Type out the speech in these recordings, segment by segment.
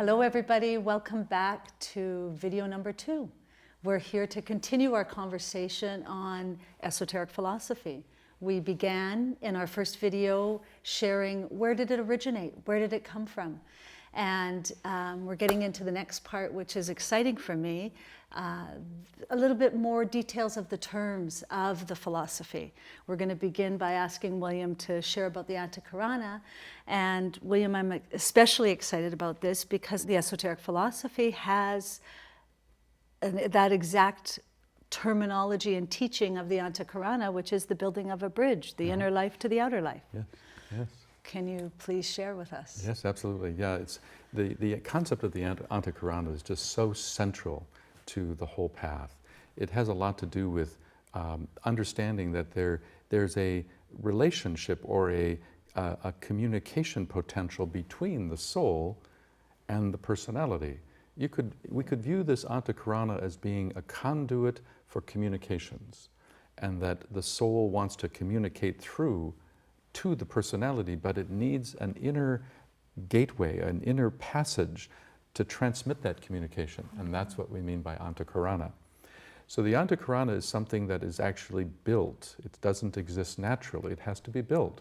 Hello everybody, welcome back to video number 2. We're here to continue our conversation on esoteric philosophy. We began in our first video sharing where did it originate, where did it come from? And we're getting into the next part, which is exciting for me, a little bit more details of the terms of the philosophy. We're going to begin by asking William to share about the Antahkarana. And William, I'm especially excited about this because the esoteric philosophy has that exact terminology and teaching of the Antahkarana, which is the building of a bridge, the inner life to the outer life. Yes, yes. Can you please share with us? Yes, absolutely. Yeah, it's the concept of the Antahkarana is just so central to the whole path. It has a lot to do with understanding that there's a relationship or a communication potential between the soul and the personality. We could view this Antahkarana as being a conduit for communications, and that the soul wants to communicate through to the personality, but it needs an inner gateway, an inner passage to transmit that communication, and that's what we mean by Antahkarana. So the Antahkarana is something that is actually built. It doesn't exist naturally, it has to be built.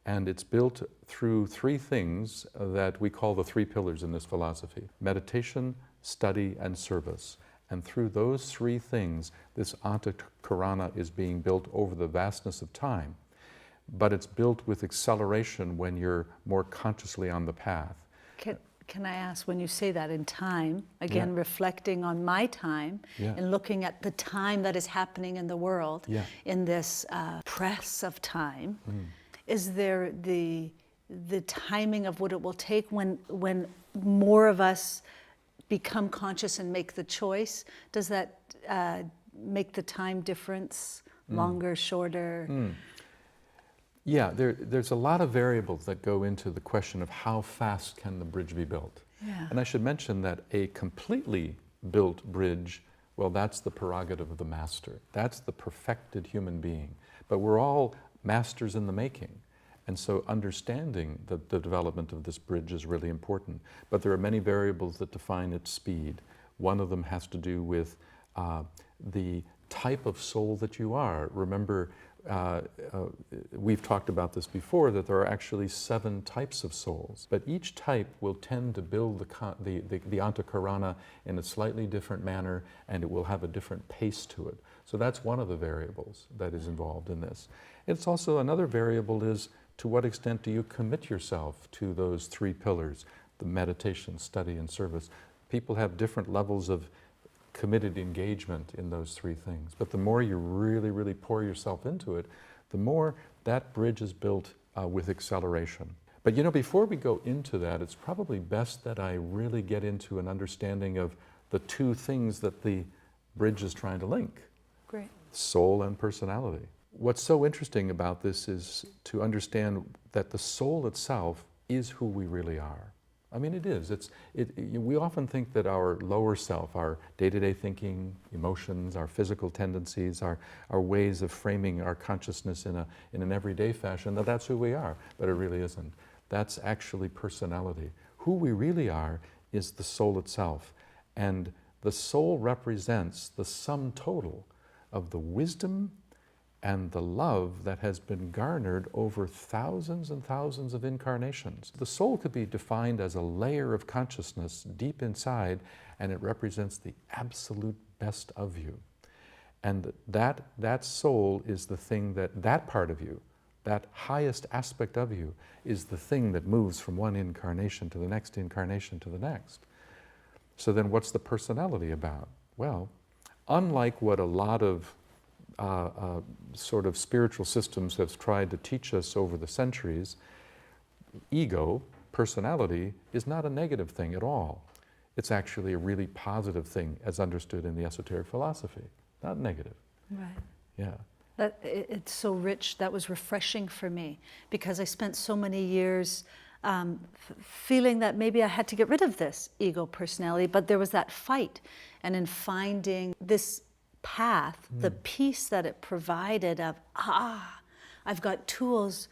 And it's built through three things that we call the three pillars in this philosophy: meditation, study, and service. And through those three things, this Antahkarana is being built over the vastness of time. But it's built with acceleration when you're more consciously on the path. Can I ask, when you say that in time, again, reflecting on my time and looking at the time that is happening in the world, in this press of time, is there the timing of what it will take when more of us become conscious and make the choice? Does that make the time difference longer, shorter? Yeah, there's a lot of variables that go into the question of how fast can the bridge be built. Yeah. And I should mention that a completely built bridge, well, that's the prerogative of the master. That's the perfected human being. But we're all masters in the making. And so understanding the development of this bridge is really important. But there are many variables that define its speed. One of them has to do with the type of soul that you are. Remember, we've talked about this before, that there are actually 7 types of souls, but each type will tend to build the Antahkarana in a slightly different manner, and it will have a different pace to it. So that's one of the variables that is involved in this. It's also another variable is, to what extent do you commit yourself to those 3 pillars, the meditation, study, and service? People have different levels of committed engagement in those 3 things. But the more you really, really pour yourself into it, the more that bridge is built with acceleration. But you know, before we go into that, it's probably best that I really get into an understanding of the 2 things that the bridge is trying to link. Great. Soul and personality. What's so interesting about this is to understand that the soul itself is who we really are. I mean, it is. We often think that our lower self, our day-to-day thinking, emotions, our physical tendencies, our ways of framing our consciousness in an everyday fashion, that's who we are, but it really isn't. That's actually personality. Who we really are is the soul itself. And the soul represents the sum total of the wisdom and the love that has been garnered over thousands and thousands of incarnations. The soul could be defined as a layer of consciousness deep inside, and it represents the absolute best of you. And that soul is the thing that part of you, that highest aspect of you, is the thing that moves from one incarnation to the next incarnation to the next. So then what's the personality about? Well, unlike what a lot of sort of spiritual systems have tried to teach us over the centuries, ego, personality, is not a negative thing at all. It's actually a really positive thing as understood in the esoteric philosophy, not negative. Right. Yeah. It's so rich. That was refreshing for me because I spent so many years feeling that maybe I had to get rid of this ego personality, but there was that fight. And in finding this path, the peace that it provided of, I've got tools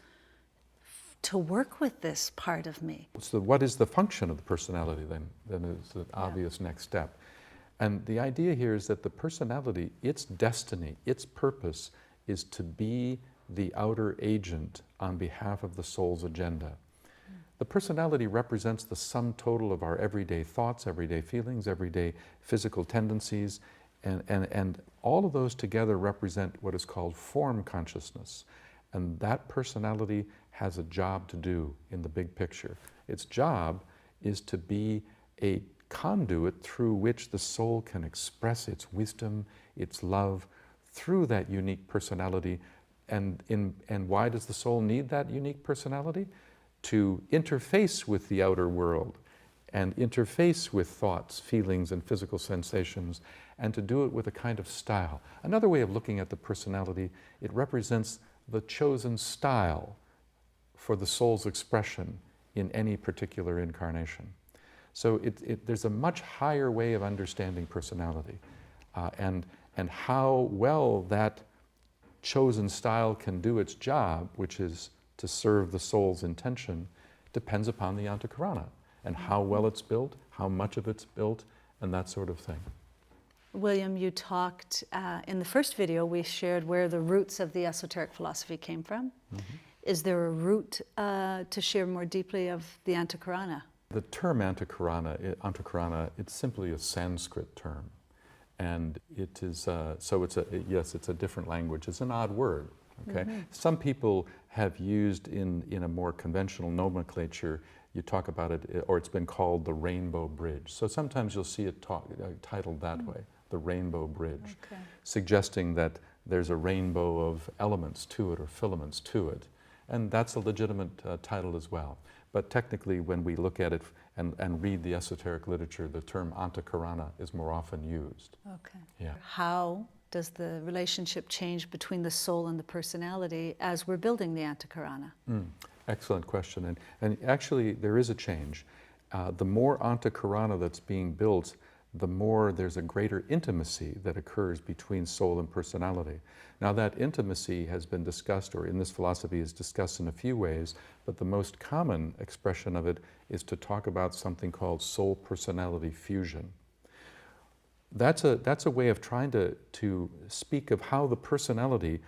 to work with this part of me? So what is the function of the personality then? Then is the obvious next step. And the idea here is that the personality, its destiny, its purpose is to be the outer agent on behalf of the soul's agenda. The personality represents the sum total of our everyday thoughts, everyday feelings, everyday physical tendencies, and all of those together represent what is called form consciousness. And that personality has a job to do in the big picture. Its job is to be a conduit through which the soul can express its wisdom, its love, through that unique personality. And why does the soul need that unique personality? To interface with the outer world and interface with thoughts, feelings, and physical sensations, and to do it with a kind of style. Another way of looking at the personality, it represents the chosen style for the soul's expression in any particular incarnation. So there's a much higher way of understanding personality, and how well that chosen style can do its job, which is to serve the soul's intention, depends upon the Antahkarana and how well it's built, how much of it's built, and that sort of thing. William, you talked in the first video, we shared where the roots of the esoteric philosophy came from. Mm-hmm. Is there a root to share more deeply of the Antahkarana? The term Antahkarana, it's simply a Sanskrit term. And it is, so it's a different language. It's an odd word, okay? Mm-hmm. Some people have used in a more conventional nomenclature, you talk about it, or it's been called the Rainbow Bridge. So sometimes you'll see it titled that way, the Rainbow Bridge, okay, suggesting that there's a rainbow of elements to it or filaments to it. And that's a legitimate title as well. But technically, when we look at it and read the esoteric literature, the term Antahkarana is more often used. Okay. Yeah. How does the relationship change between the soul and the personality as we're building the Antahkarana? Excellent question. And actually, there is a change. The more Antahkarana that's being built, the more there's a greater intimacy that occurs between soul and personality. Now that intimacy has been discussed, or in this philosophy is discussed in a few ways, but the most common expression of it is to talk about something called soul-personality fusion. That's a way of trying to speak of how the personality,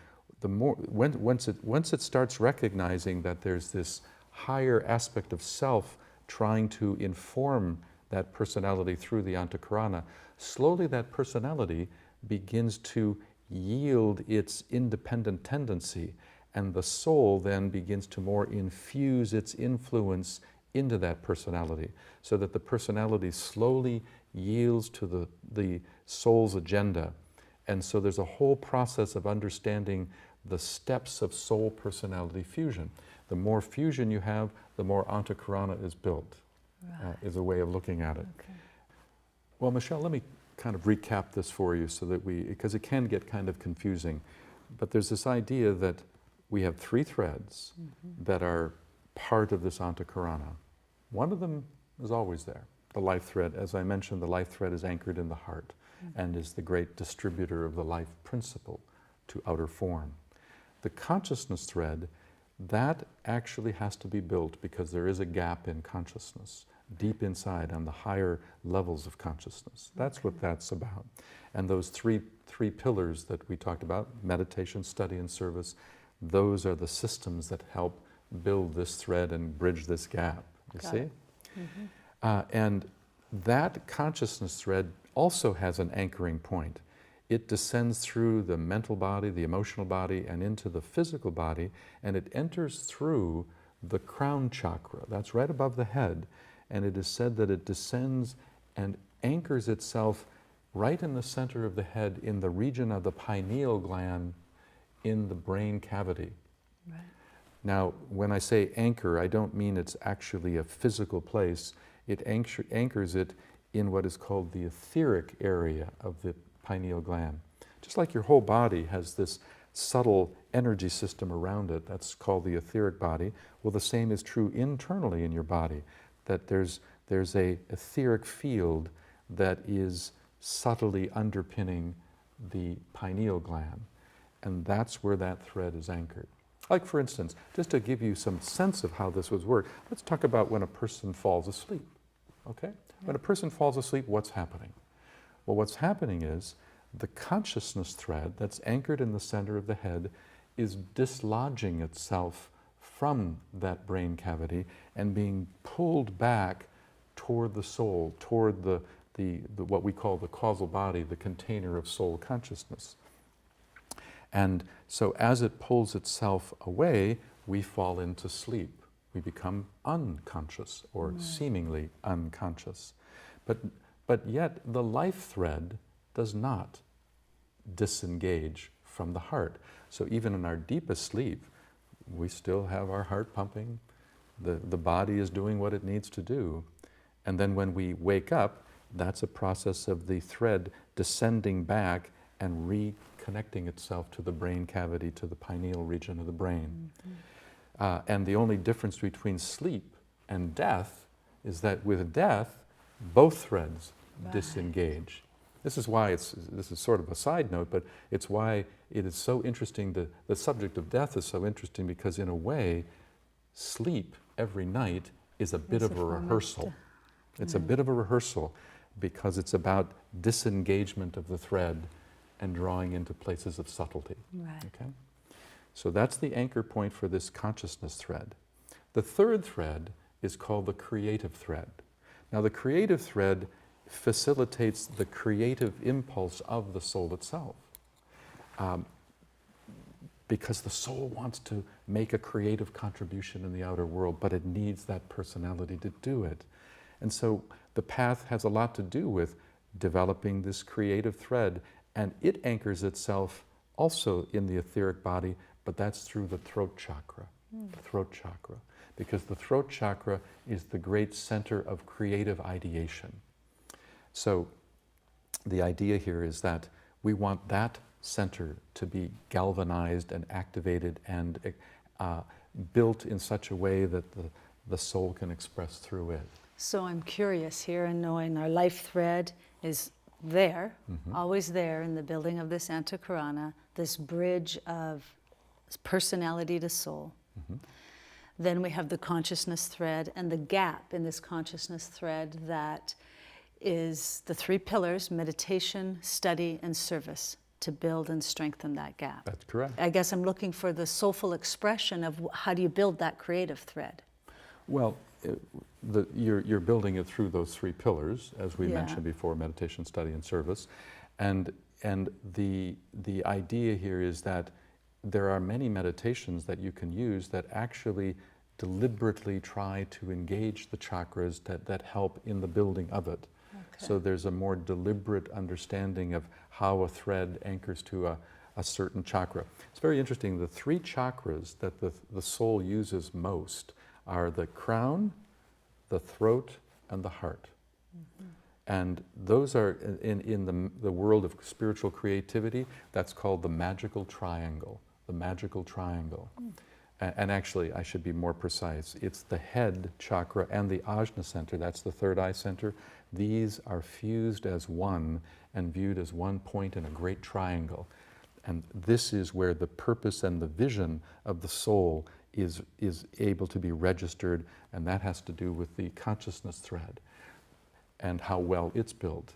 once it starts recognizing that there's this higher aspect of self trying to inform that personality through the Antahkarana, slowly that personality begins to yield its independent tendency, and the soul then begins to more infuse its influence into that personality, so that the personality slowly yields to the soul's agenda. And so there's a whole process of understanding the steps of soul-personality fusion. The more fusion you have, the more Antahkarana is built. Right. Is a way of looking at it. Okay. Well, Michelle, let me kind of recap this for you so that because it can get kind of confusing, but there's this idea that we have three threads that are part of this Antahkarana. One of them is always there. The life thread, as I mentioned, the life thread is anchored in the heart and is the great distributor of the life principle to outer form. The consciousness thread, that actually has to be built because there is a gap in consciousness deep inside on the higher levels of consciousness. That's what that's about. And those three pillars that we talked about, meditation, study, and service, those are the systems that help build this thread and bridge this gap, you see? And that consciousness thread also has an anchoring point. It descends through the mental body, the emotional body, and into the physical body, and it enters through the crown chakra. That's right above the head. And it is said that it descends and anchors itself right in the center of the head in the region of the pineal gland in the brain cavity. Right. Now, when I say anchor, I don't mean it's actually a physical place. It anchors it in what is called the etheric area of the pineal gland. Just like your whole body has this subtle energy system around it, that's called the etheric body. Well, the same is true internally in your body, that there's a etheric field that is subtly underpinning the pineal gland. And that's where that thread is anchored. Like for instance, just to give you some sense of how this would work, let's talk about when a person falls asleep, okay? Yeah. When a person falls asleep, what's happening? Well, what's happening is the consciousness thread that's anchored in the center of the head is dislodging itself from that brain cavity and being pulled back toward the soul, toward the what we call the causal body, the container of soul consciousness. And so as it pulls itself away, we fall into sleep. We become unconscious or seemingly unconscious. But yet the life thread does not disengage from the heart. So even in our deepest sleep, we still have our heart pumping. The body is doing what it needs to do. And then when we wake up, that's a process of the thread descending back and reconnecting itself to the brain cavity, to the pineal region of the brain. Mm-hmm. And the only difference between sleep and death is that with death, both threads disengage. This is why this is sort of a side note, but it's why it is so interesting, the subject of death is so interesting because in a way, sleep every night is a bit of a rehearsal. It's a bit of a rehearsal because it's about disengagement of the thread and drawing into places of subtlety. Right. Okay? So that's the anchor point for this consciousness thread. The third thread is called the creative thread. Now the creative thread facilitates the creative impulse of the soul itself. Because the soul wants to make a creative contribution in the outer world, but it needs that personality to do it. And so the path has a lot to do with developing this creative thread, and it anchors itself also in the etheric body, but that's through the throat chakra. The throat chakra. Because the throat chakra is the great center of creative ideation. So the idea here is that we want that center to be galvanized and activated and built in such a way that the soul can express through it. So I'm curious here in knowing our life thread is there, always there in the building of this Antahkarana, this bridge of personality to soul. Then we have the consciousness thread and the gap in this consciousness thread that is the three pillars: meditation, study, and service, to build and strengthen that gap. That's correct. I guess I'm looking for the soulful expression of how do you build that creative thread? Well, you're building it through those three pillars, as we mentioned before: meditation, study, and service. And the idea here is that there are many meditations that you can use that actually deliberately try to engage the chakras that help in the building of it. Okay. So there's a more deliberate understanding of how a thread anchors to a certain chakra. It's very interesting. The three chakras that the soul uses most are the crown, the throat, and the heart. And those are, in the world of spiritual creativity, that's called the magical triangle. The magical triangle. And actually, I should be more precise. It's the head chakra and the ajna center, that's the third eye center. These are fused as one and viewed as one point in a great triangle. And this is where the purpose and the vision of the soul is able to be registered, and that has to do with the consciousness thread and how well it's built.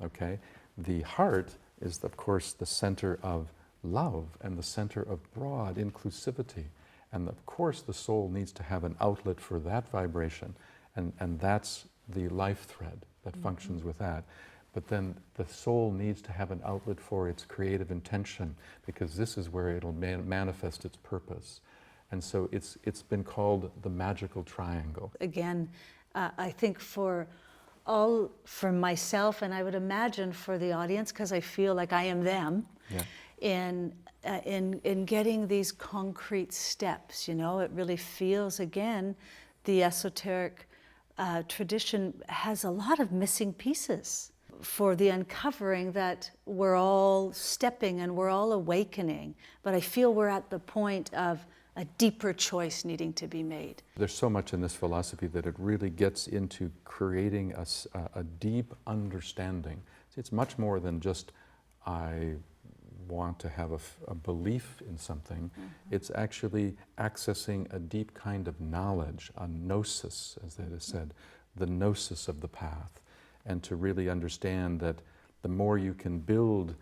Okay? The heart is, of course, the center of love and the center of broad inclusivity. And of course the soul needs to have an outlet for that vibration, and that's the life thread that functions with that. But then the soul needs to have an outlet for its creative intention, because this is where it'll manifest its purpose. And so it's been called the magical triangle. Again, I think for myself, and I would imagine for the audience, because I feel like I am them, in getting these concrete steps, you know, it really feels, again, the esoteric tradition has a lot of missing pieces for the uncovering that we're all stepping and we're all awakening. But I feel we're at the point of a deeper choice needing to be made. There's so much in this philosophy that it really gets into creating a deep understanding. It's much more than just I want to have a belief in something. It's actually accessing a deep kind of knowledge, a gnosis, as it is said, the gnosis of the path, and to really understand that the more you can build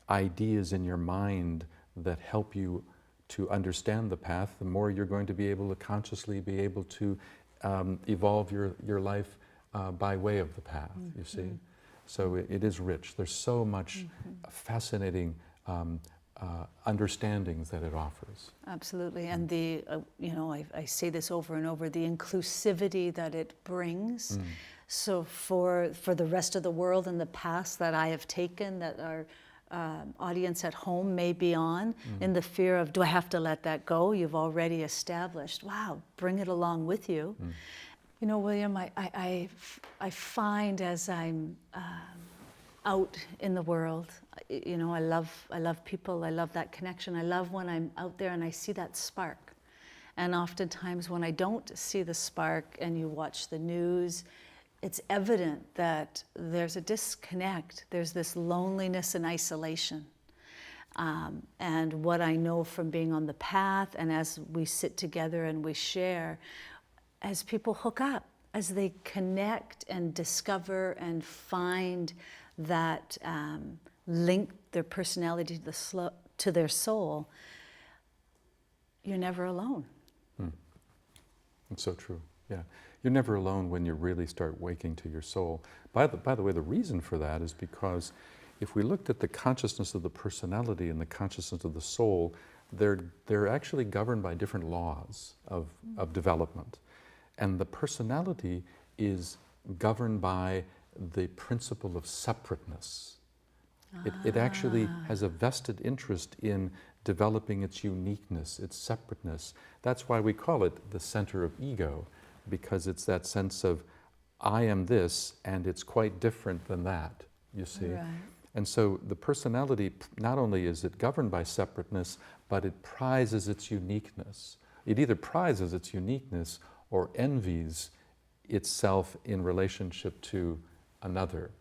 ideas in your mind that help you to understand the path, the more you're going to be able to consciously be able to evolve your life by way of the path, you see. So it is rich. There's so much fascinating understandings that it offers. Absolutely, and the, you know, I say this over and over, the inclusivity that it brings. So for the rest of the world and the paths that I have taken, that our audience at home may be on, in the fear of, do I have to let that go? You've already established, wow, bring it along with you. You know, William, I find as I'm out in the world, you know, I love people, I love that connection. I love when I'm out there and I see that spark. And oftentimes when I don't see the spark and you watch the news, it's evident that there's a disconnect. There's this loneliness and isolation. And what I know from being on the path, and as we sit together and we share, as people hook up, as they connect and discover and find that link their personality to their soul, you're never alone. It's so true, yeah. You're never alone when you really start waking to your soul. By the way, the reason for that is because if we looked at the consciousness of the personality and the consciousness of the soul, they're actually governed by different laws of development. And the personality is governed by the principle of separateness. It actually has a vested interest in developing its uniqueness, its separateness. That's why we call it the center of ego, because it's that sense of, I am this, and it's quite different than that, you see. Right. And so the personality, not only is it governed by separateness, but it prizes its uniqueness. It either prizes its uniqueness or envies itself in relationship to another.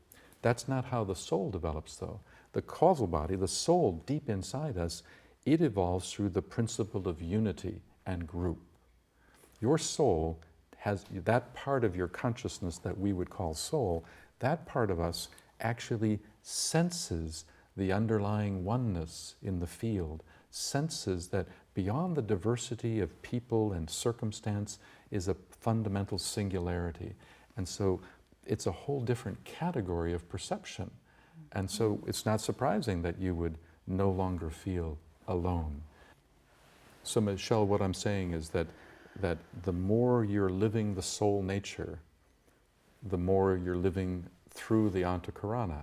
That's not how the soul develops, though. The causal body, the soul deep inside us, it evolves through the principle of unity and group. Your soul has that part of your consciousness that we would call soul, that part of us actually senses the underlying oneness in the field, senses that beyond the diversity of people and circumstance is a fundamental singularity. And so it's a whole different category of perception. And so it's not surprising that you would no longer feel alone. So Michelle, what I'm saying is that the more you're living the soul nature, the more you're living through the Antahkarana.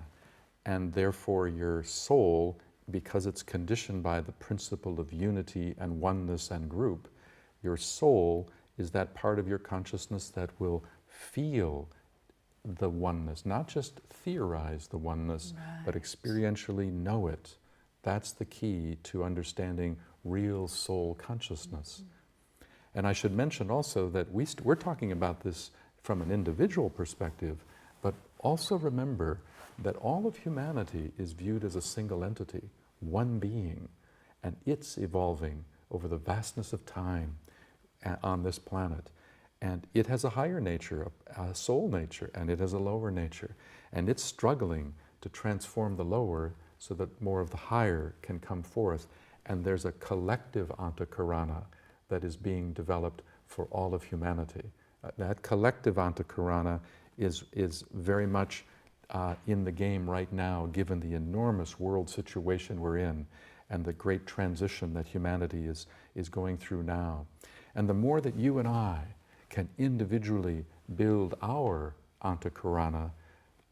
And therefore your soul, because it's conditioned by the principle of unity and oneness and group, your soul is that part of your consciousness that will feel the oneness, not just theorize the oneness, but experientially know it. That's the key to understanding real soul consciousness. And I should mention also that we're talking about this from an individual perspective, but also remember that all of humanity is viewed as a single entity, one being, and it's evolving over the vastness of time on this planet. And it has a higher nature, a soul nature, and it has a lower nature. And it's struggling to transform the lower so that more of the higher can come forth. And there's a collective Antahkarana that is being developed for all of humanity. That collective Antahkarana is very much in the game right now, given the enormous world situation we're in and the great transition that humanity is going through now. And the more that you and I can individually build our Antahkarana,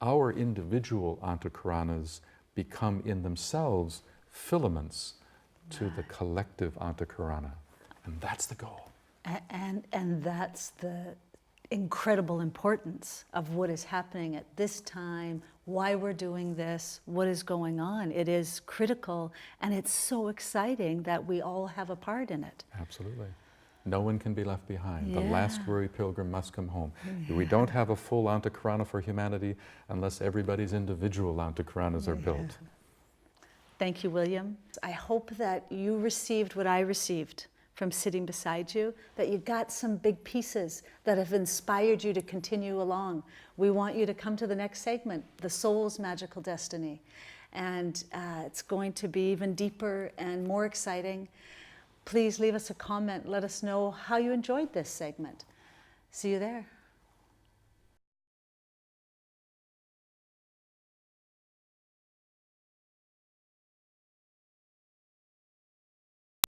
our individual Antahkaranas become in themselves filaments to the collective Antahkarana. And that's the goal. And that's the incredible importance of what is happening at this time, why we're doing this, what is going on. It is critical, and it's so exciting that we all have a part in it. Absolutely. No one can be left behind. The last weary pilgrim must come home. Yeah. We don't have a full Antahkarana for humanity unless everybody's individual Antahkaranas are built. Thank you, William. I hope that you received what I received from sitting beside you, that you got some big pieces that have inspired you to continue along. We want you to come to the next segment, the soul's magical destiny. And it's going to be even deeper and more exciting. Please leave us a comment. Let us know how you enjoyed this segment. See you there.